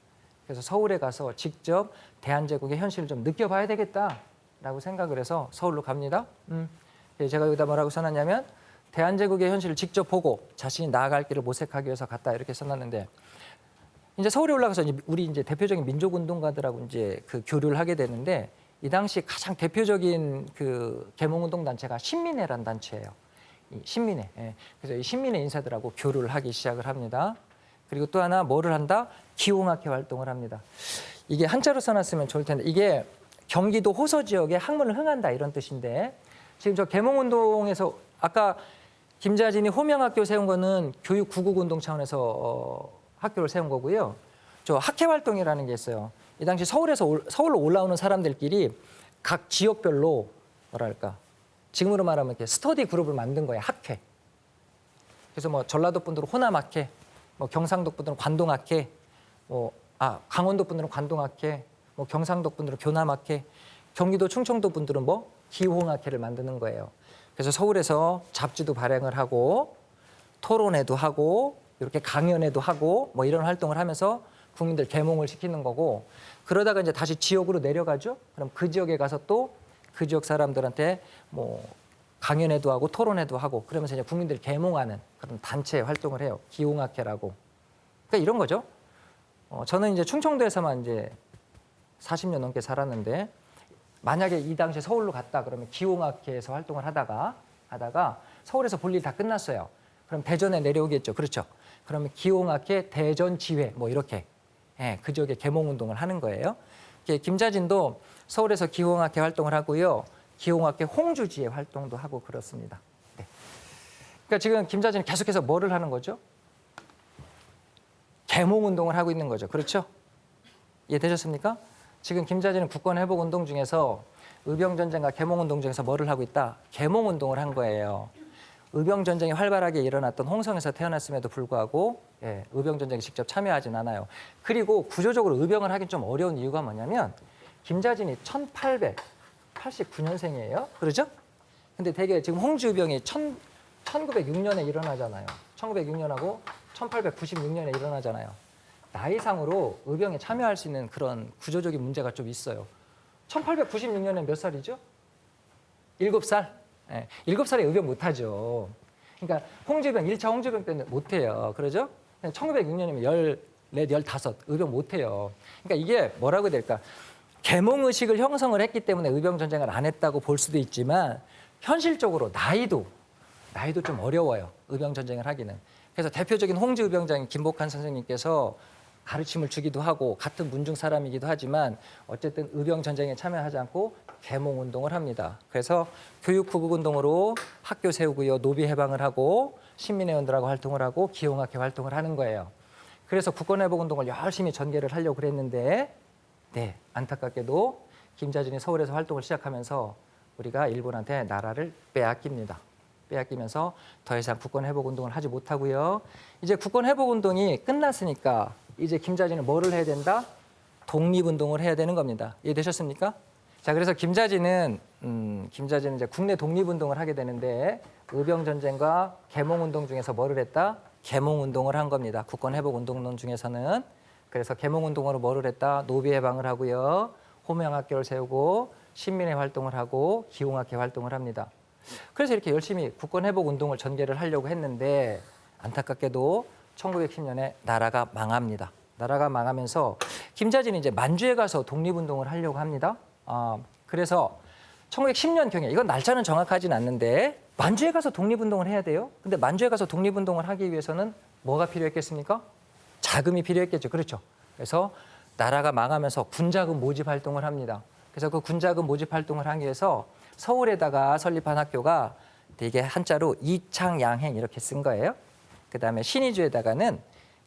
그래서 서울에 가서 직접 대한제국의 현실을 좀 느껴봐야 되겠다라고 생각을 해서 서울로 갑니다. 제가 여기다 뭐라고 써놨냐면 대한제국의 현실을 직접 보고 자신이 나아갈 길을 모색하기 위해서 갔다 이렇게 써놨는데 이제 서울에 올라가서 우리 이제 대표적인 민족운동가들하고 이제 그 교류를 하게 되는데 이 당시 가장 대표적인 그 계몽운동 단체가 신민회라는 단체예요. 이 신민회. 예. 그래서 이 신민회 인사들하고 교류를 하기 시작을 합니다. 그리고 또 하나 뭐를 한다? 기홍학회 활동을 합니다. 이게 한자로 써놨으면 좋을 텐데 이게 경기도 호서 지역에 학문을 흥한다 이런 뜻인데 지금 저 계몽운동에서 아까 김자진이 호명학교 세운 거는 교육 구국운동 차원에서 학교를 세운 거고요. 저 학회 활동이라는 게 있어요. 이 당시 서울로 올라오는 사람들끼리 각 지역별로 뭐랄까 지금으로 말하면 이렇게 스터디 그룹을 만든 거예요. 학회. 그래서 뭐 전라도 분들은 호남학회, 뭐 경상도 분들은 관동학회, 강원도 분들은 관동학회, 뭐 경상도 분들은 교남학회, 경기도 충청도 분들은 뭐 기홍학회를 만드는 거예요. 그래서 서울에서 잡지도 발행을 하고 토론회도 하고 이렇게 강연회도 하고 뭐 이런 활동을 하면서 국민들 계몽을 시키는 거고 그러다가 이제 다시 지역으로 내려가죠. 그럼 그 지역에 가서 또 그 지역 사람들한테 뭐 강연회도 하고 토론회도 하고 그러면서 이제 국민들 계몽하는 그런 단체 활동을 해요. 기홍학회라고. 그러니까 이런 거죠. 저는 이제 충청도에서만 이제 40년 넘게 살았는데 만약에 이 당시에 서울로 갔다 그러면 기홍학회에서 활동을 하다가 서울에서 볼 일 다 끝났어요. 그럼 대전에 내려오겠죠. 그렇죠. 그러면 기홍학회 대전지회 뭐 이렇게 그 지역에 계몽운동을 하는 거예요. 김자진도 서울에서 기홍학회 활동을 하고요. 기홍학회 홍주지회 활동도 하고 그렇습니다. 네. 그러니까 지금 김자진은 계속해서 뭐를 하는 거죠? 계몽운동을 하고 있는 거죠. 그렇죠? 이해되셨습니까? 지금 김자진은 국권회복운동 중에서 의병전쟁과 계몽운동 중에서 뭐를 하고 있다? 계몽운동을 한 거예요. 의병전쟁이 활발하게 일어났던 홍성에서 태어났음에도 불구하고 의병전쟁에 직접 참여하진 않아요. 그리고 구조적으로 의병을 하긴 좀 어려운 이유가 뭐냐면 김자진이 1889년생이에요. 그러죠? 근데 되게 지금 홍주의병이 1906년에 일어나잖아요. 1906년하고 1896년에 일어나잖아요. 나이상으로 의병에 참여할 수 있는 그런 구조적인 문제가 좀 있어요. 1896년에 몇 살이죠? 7살? 7살에 의병 못하죠. 그러니까 홍주병, 1차 홍주병 때는 못해요. 그러죠? 1906년이면 14, 15 의병 못해요. 그러니까 이게 뭐라고 해야 될까? 계몽의식을 형성을 했기 때문에 의병전쟁을 안 했다고 볼 수도 있지만 현실적으로 나이도 좀 어려워요. 의병전쟁을 하기는. 그래서 대표적인 홍주의병장인 김복한 선생님께서 가르침을 주기도 하고 같은 문중 사람이기도 하지만 어쨌든 의병전쟁에 참여하지 않고 계몽운동을 합니다. 그래서 교육구국운동으로 학교 세우고요. 노비 해방을 하고 신민회원들하고 활동을 하고 기홍학회 활동을 하는 거예요. 그래서 국권회복운동을 열심히 전개를 하려고 그랬는데 안타깝게도 김자진이 서울에서 활동을 시작하면서 우리가 일본한테 나라를 빼앗기면서 더 이상 국권회복운동을 하지 못하고요. 이제 국권회복운동이 끝났으니까 이제 김자진은 뭐를 해야 된다? 독립운동을 해야 되는 겁니다. 이해되셨습니까? 자, 그래서 김자진은 이제 국내 독립운동을 하게 되는데 의병전쟁과 계몽운동 중에서 뭐를 했다? 계몽운동을 한 겁니다. 국권회복운동론 중에서는. 그래서 계몽운동으로 뭐를 했다? 노비해방을 하고요. 호명학교를 세우고 신민회 활동을 하고 기홍학회 활동을 합니다. 그래서 이렇게 열심히 국권회복운동을 전개를 하려고 했는데 안타깝게도 1910년에 나라가 망합니다. 나라가 망하면서 김자진이 이제 만주에 가서 독립운동을 하려고 합니다. 그래서 1910년경에 이건 날짜는 정확하진 않는데 만주에 가서 독립운동을 해야 돼요. 근데 만주에 가서 독립운동을 하기 위해서는 뭐가 필요했겠습니까? 자금이 필요했겠죠. 그렇죠. 그래서 나라가 망하면서 군자금 모집 활동을 합니다. 그래서 그 군자금 모집 활동을 하기 위해서 서울에다가 설립한 학교가 되게 한자로 이창양행 이렇게 쓴 거예요. 그다음에 신의주에다가는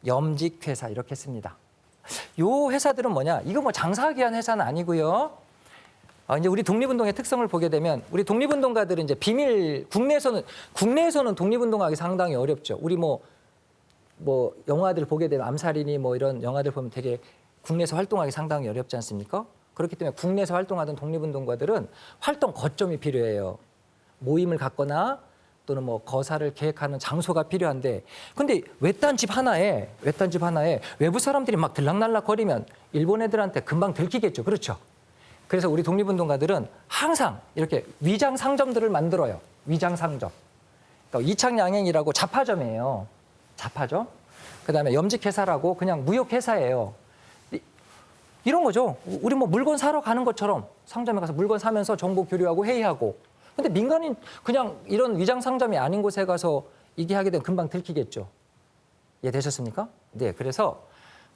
염직회사 이렇게 씁니다. 요 회사들은 뭐냐? 이거 뭐 장사하기 위한 회사는 아니고요. 이제 우리 독립운동의 특성을 보게 되면 우리 독립운동가들은 이제 국내에서는 독립운동하기 상당히 어렵죠. 우리 뭐 영화들 보게 되면 암살이니 뭐 이런 영화들 보면 되게 국내에서 활동하기 상당히 어렵지 않습니까? 그렇기 때문에 국내에서 활동하던 독립운동가들은 활동 거점이 필요해요. 모임을 갖거나 또는 뭐 거사를 계획하는 장소가 필요한데, 근데 외딴 집 하나에 외부 사람들이 막 들락날락 거리면 일본 애들한테 금방 들키겠죠. 그렇죠? 그래서 우리 독립운동가들은 항상 이렇게 위장 상점들을 만들어요. 위장 상점. 그러니까 이창양행이라고 잡화점이에요. 잡화점. 그다음에 염직회사라고 그냥 무역회사예요. 이런 거죠. 우리 뭐 물건 사러 가는 것처럼 상점에 가서 물건 사면서 정보 교류하고 회의하고. 근데 민간인 그냥 이런 위장 상점이 아닌 곳에 가서 이게 하게 되면 금방 들키겠죠. 이해되셨습니까? 네. 그래서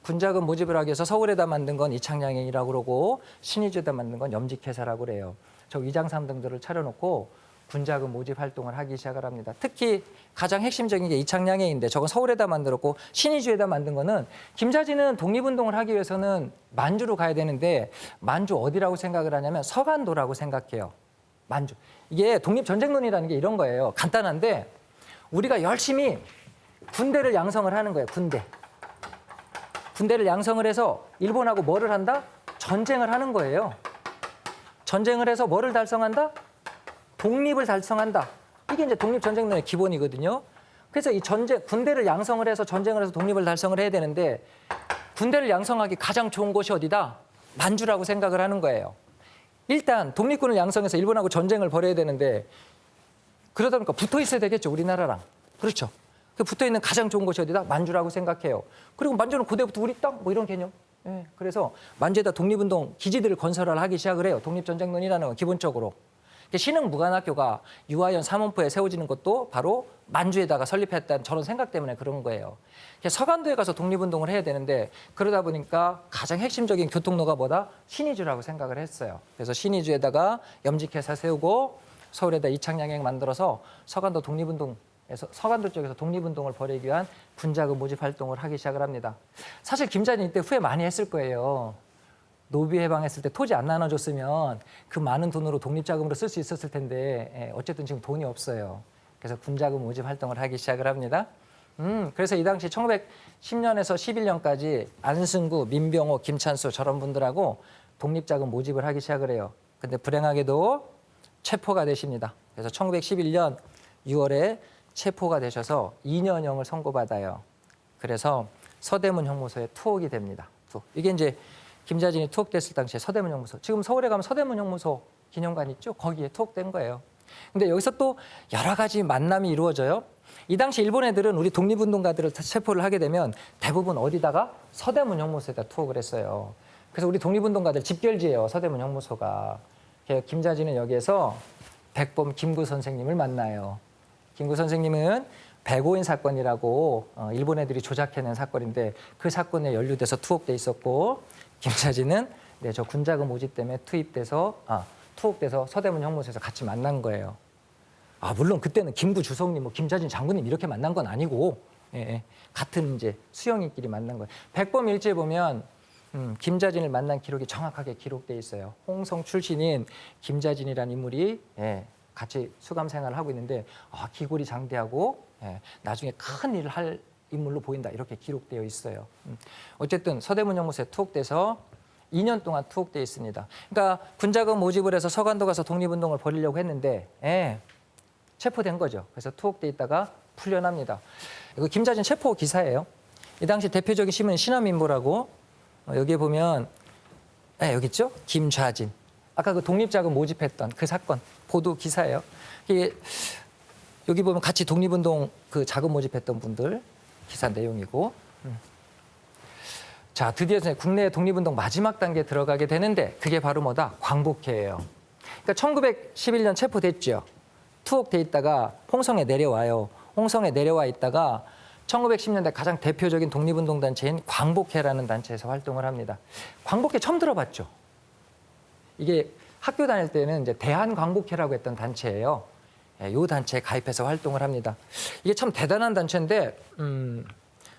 군자금 모집을 하기 위해서 서울에다 만든 건 이창양행이라고 그러고 신의주에다 만든 건 염직회사라고 그래요. 저 위장 상점들을 차려놓고 군자금 모집 활동을 하기 시작을 합니다. 특히 가장 핵심적인 게 이창양행인데 저건 서울에다 만들었고 신의주에다 만든 거는 김자진은 독립운동을 하기 위해서는 만주로 가야 되는데 만주 어디라고 생각을 하냐면 서간도라고 생각해요. 만주. 이게 독립전쟁론이라는 게 이런 거예요. 간단한데 우리가 열심히 군대를 양성을 하는 거예요. 군대를 양성을 해서 일본하고 뭐를 한다? 전쟁을 하는 거예요. 전쟁을 해서 뭐를 달성한다? 독립을 달성한다. 이게 이제 독립전쟁론의 기본이거든요. 그래서 이 군대를 양성을 해서 전쟁을 해서 독립을 달성을 해야 되는데 군대를 양성하기 가장 좋은 곳이 어디다? 만주라고 생각을 하는 거예요. 일단 독립군을 양성해서 일본하고 전쟁을 벌여야 되는데 그러다 보니까 붙어 있어야 되겠죠. 우리나라랑. 그렇죠. 그 붙어 있는 가장 좋은 곳이 어디다? 만주라고 생각해요. 그리고 만주는 고대부터 우리 땅 뭐 이런 개념. 예, 그래서 만주에다 독립운동 기지들을 건설을 하기 시작을 해요. 독립전쟁론이라는 건 기본적으로. 신흥무관학교가 유아연 삼원포에 세워지는 것도 바로 만주에다가 설립했다는 저런 생각 때문에 그런 거예요. 서간도에 가서 독립운동을 해야 되는데 그러다 보니까 가장 핵심적인 교통로가 뭐다? 신의주라고 생각을 했어요. 그래서 신의주에다가 염직회사 세우고 서울에다 이창양행 만들어서 서간도 쪽에서 독립운동을 벌이기 위한 군자금 모집 활동을 하기 시작을 합니다. 사실 김자진 이때 후회 많이 했을 거예요. 노비 해방했을 때 토지 안 나눠줬으면 그 많은 돈으로 독립자금으로 쓸 수 있었을 텐데 어쨌든 지금 돈이 없어요. 그래서 군자금 모집 활동을 하기 시작을 합니다. 그래서 이 당시 1910년에서 11년까지 안승구, 민병호, 김찬수 저런 분들하고 독립자금 모집을 하기 시작을 해요. 근데 불행하게도 체포가 되십니다. 그래서 1911년 6월에 체포가 되셔서 2년형을 선고받아요. 그래서 서대문 형무소에 투옥이 됩니다. 이게 이제 김자진이 투옥됐을 당시에 서대문 형무소. 지금 서울에 가면 서대문 형무소 기념관 있죠? 거기에 투옥된 거예요. 근데 여기서 또 여러 가지 만남이 이루어져요. 이 당시 일본 애들은 우리 독립운동가들을 체포를 하게 되면 대부분 어디다가? 서대문 형무소에다 투옥을 했어요. 그래서 우리 독립운동가들 집결지예요. 서대문 형무소가. 김자진은 여기에서 백범 김구 선생님을 만나요. 김구 선생님은 백오인 사건이라고 일본 애들이 조작해낸 사건인데 그 사건에 연루돼서 투옥돼 있었고 김자진은 저 군자금 모집 때문에 투옥돼서 서대문 형무소에서 같이 만난 거예요. 물론 그때는 김구 주석님, 김자진 장군님 이렇게 만난 건 아니고 같은 이제 수영이끼리 만난 거예요. 백범 일지에 보면 김자진을 만난 기록이 정확하게 기록돼 있어요. 홍성 출신인 김자진이라는 인물이 같이 수감 생활을 하고 있는데 기골이 장대하고 나중에 큰 일을 할 인물로 보인다 이렇게 기록되어 있어요. 어쨌든 서대문 형무소에 투옥돼서 2년 동안 투옥돼 있습니다. 그러니까 군자금 모집을 해서 서간도 가서 독립운동을 벌이려고 했는데 체포된 거죠. 그래서 투옥돼 있다가 풀려납니다. 이거 김자진 체포 기사예요. 이 당시 대표적인 신문이 신화민보라고 여기에 보면 여기 있죠? 김좌진. 아까 그 독립자금 모집했던 그 사건 보도 기사예요. 이게 여기 보면 같이 독립운동 그 자금 모집했던 분들 기사 내용이고. 자, 드디어 국내 독립운동 마지막 단계에 들어가게 되는데 그게 바로 뭐다? 광복회예요. 그러니까 1911년 체포됐죠. 투옥돼 있다가 홍성에 내려와요. 홍성에 내려와 있다가 1910년대 가장 대표적인 독립운동 단체인 광복회라는 단체에서 활동을 합니다. 광복회 처음 들어봤죠? 이게 학교 다닐 때는 이제 대한광복회라고 했던 단체예요. 이 단체에 가입해서 활동을 합니다. 이게 참 대단한 단체인데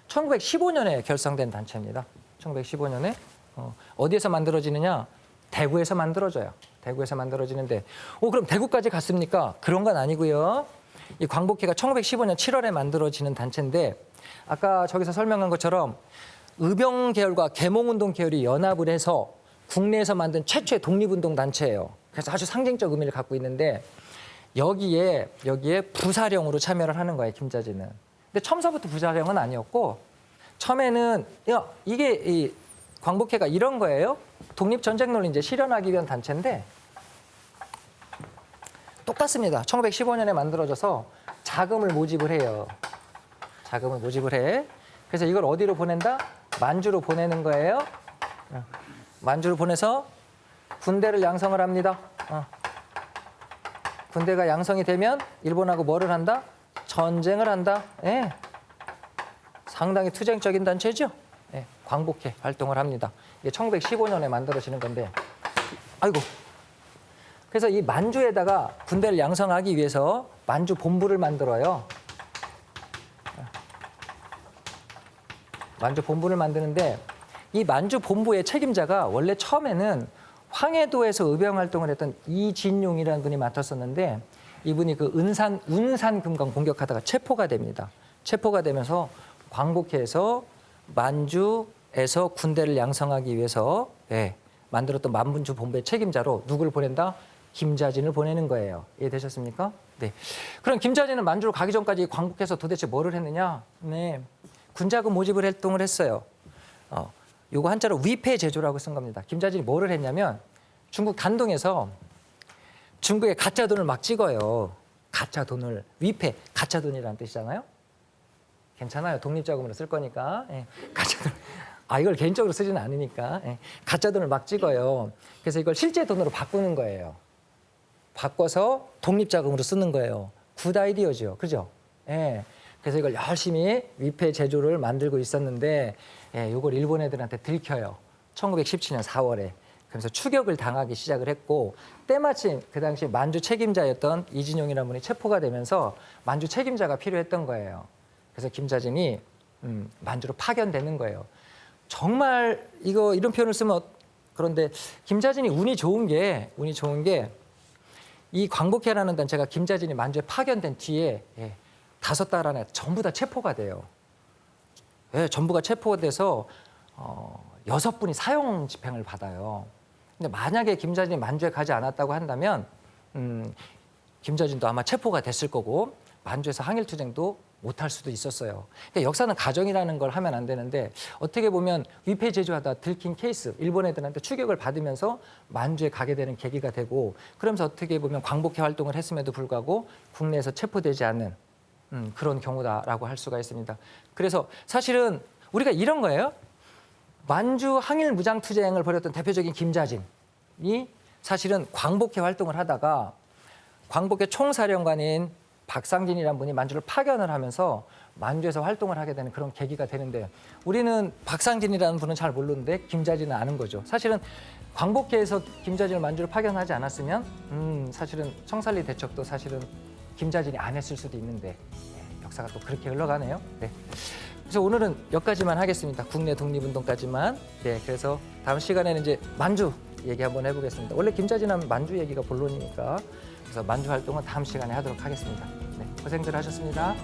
1915년에 결성된 단체입니다. 1915년에 어디에서 만들어지느냐? 대구에서 만들어져요. 대구에서 만들어지는데 그럼 대구까지 갔습니까? 그런 건 아니고요. 이 광복회가 1915년 7월에 만들어지는 단체인데 아까 저기서 설명한 것처럼 의병 계열과 계몽운동 계열이 연합을 해서 국내에서 만든 최초의 독립운동 단체예요. 그래서 아주 상징적 의미를 갖고 있는데 여기에 부사령으로 참여를 하는 거예요, 김자진은. 근데 처음서부터 부사령은 아니었고 처음에는 이게 이 광복회가 이런 거예요. 독립전쟁 논리 이제 실현하기 위한 단체인데 똑같습니다. 1915년에 만들어져서 자금을 모집을 해요. 자금을 모집을 해. 그래서 이걸 어디로 보낸다? 만주로 보내는 거예요. 만주로 보내서 군대를 양성을 합니다. 군대가 양성이 되면 일본하고 뭐를 한다? 전쟁을 한다. 예. 상당히 투쟁적인 단체죠. 예. 광복회 활동을 합니다. 이게 1915년에 만들어지는 건데, 아이고. 그래서 이 만주에다가 군대를 양성하기 위해서 만주 본부를 만들어요. 만주 본부를 만드는데 이 만주 본부의 책임자가 원래 처음에는 황해도에서 의병 활동을 했던 이진용이라는 분이 맡았었는데 이분이 그 운산 금강 공격하다가 체포가 됩니다. 체포가 되면서 광복회에서 만주에서 군대를 양성하기 위해서 만들었던 만주 본부의 책임자로 누구를 보낸다? 김자진을 보내는 거예요. 이해되셨습니까? 네. 그럼 김자진은 만주로 가기 전까지 광복해서 도대체 뭐를 했느냐? 네. 군자금 모집을 활동을 했어요. 요거 한자로 위패제조라고 쓴 겁니다. 김자진이 뭐를 했냐면 중국 단동에서 중국의 가짜 돈을 막 찍어요. 가짜 돈을. 위패, 가짜 돈이라는 뜻이잖아요. 괜찮아요. 독립자금으로 쓸 거니까. 가짜 돈. 이걸 개인적으로 쓰지는 않으니까. 가짜 돈을 막 찍어요. 그래서 이걸 실제 돈으로 바꾸는 거예요. 바꿔서 독립자금으로 쓰는 거예요. 굿 아이디어죠. 그죠? 그래서 이걸 열심히 위패 제조를 만들고 있었는데 이걸 일본 애들한테 들켜요. 1917년 4월에. 그래서 추격을 당하기 시작을 했고 때마침 그 당시 만주 책임자였던 이진용이라는 분이 체포가 되면서 만주 책임자가 필요했던 거예요. 그래서 김자진이 만주로 파견되는 거예요. 정말 이런 표현을 쓰면 그런데 김자진이 운이 좋은 게 이 광복회라는 단체가 김자진이 만주에 파견된 뒤에 5달 안에 전부 다 체포가 돼요. 전부가 체포가 돼서 6분이 사형 집행을 받아요. 근데 만약에 김자진이 만주에 가지 않았다고 한다면 김자진도 아마 체포가 됐을 거고 만주에서 항일투쟁도 못할 수도 있었어요. 그러니까 역사는 가정이라는 걸 하면 안 되는데 어떻게 보면 위패 제조하다 들킨 케이스, 일본 애들한테 추격을 받으면서 만주에 가게 되는 계기가 되고 그러면서 어떻게 보면 광복회 활동을 했음에도 불구하고 국내에서 체포되지 않는 그런 경우다라고 할 수가 있습니다. 그래서 사실은 우리가 이런 거예요. 만주 항일 무장투쟁을 벌였던 대표적인 김자진이 사실은 광복회 활동을 하다가 광복회 총사령관인 박상진이라는 분이 만주를 파견을 하면서 만주에서 활동을 하게 되는 그런 계기가 되는데 우리는 박상진이라는 분은 잘 모르는데 김자진은 아는 거죠. 사실은 광복회에서 김자진을 만주로 파견하지 않았으면 사실은 청산리 대첩도 사실은 김자진이 안 했을 수도 있는데 역사가 또 그렇게 흘러가네요. 네. 그래서 오늘은 여기까지만 하겠습니다. 국내 독립운동까지만. 그래서 다음 시간에는 이제 만주 얘기 한번 해보겠습니다. 원래 김자진 하면 만주 얘기가 본론이니까 그래서 만주 활동은 다음 시간에 하도록 하겠습니다. 고생들 하셨습니다.